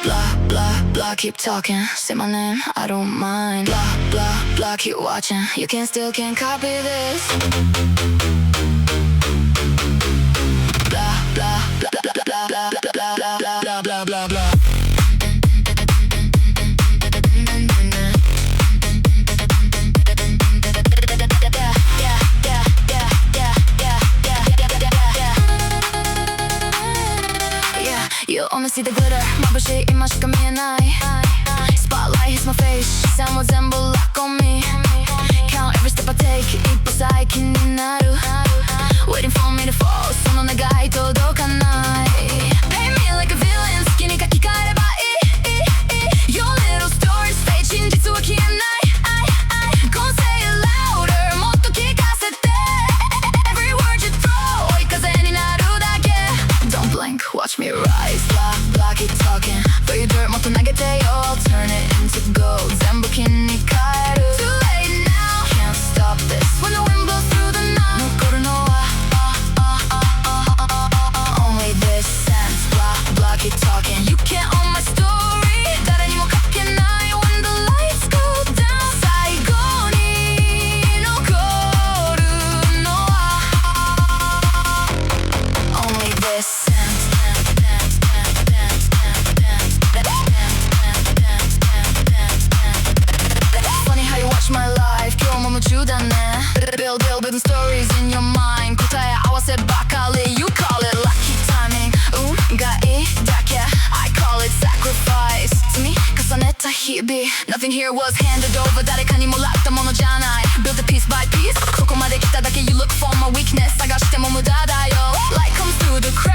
blah blah blah, keep talking, say my name, I don't mind. Blah blah blah, keep watching, you can still can't copy this. Blah blah blah blah blah blah blah blah blah blah blah. You only see the glitter, 眩しい今しか見えない Spotlight hits my face, 視線は全部 lock on me Count every step I take, 一歩さえ気になる Waiting for me to fall, その願い届かない Paint me like a villain, 好きに書き換えればいい Your little story's fake, 真実は消えない Gonna say it louder, もっと聞かせて Every word you throw, 追い風になるだけ Don't blink, watch me rise.Blah blah, keep talking. Throw your dirt, もっと投げてよ Turn it into gold. 全部金に変える Too late now. Can't stop this. When the wind blows through the night. 残るのは Only this sense. Blah blah, keep talking. You can't own my story. 誰にも書けない When the lights go down. 最後に残るのは Only this sense.My life 今日も夢中だね Building stories in your mind 答え合わせばかり You call it lucky timing 運がいいだけ I call it sacrifice 積み重ねた日々 Nothing here was handed over 誰かにもらったものじゃない Build it piece by piece ここまで来ただけ You look for my weakness 探しても無駄だよ Light comes through the cracks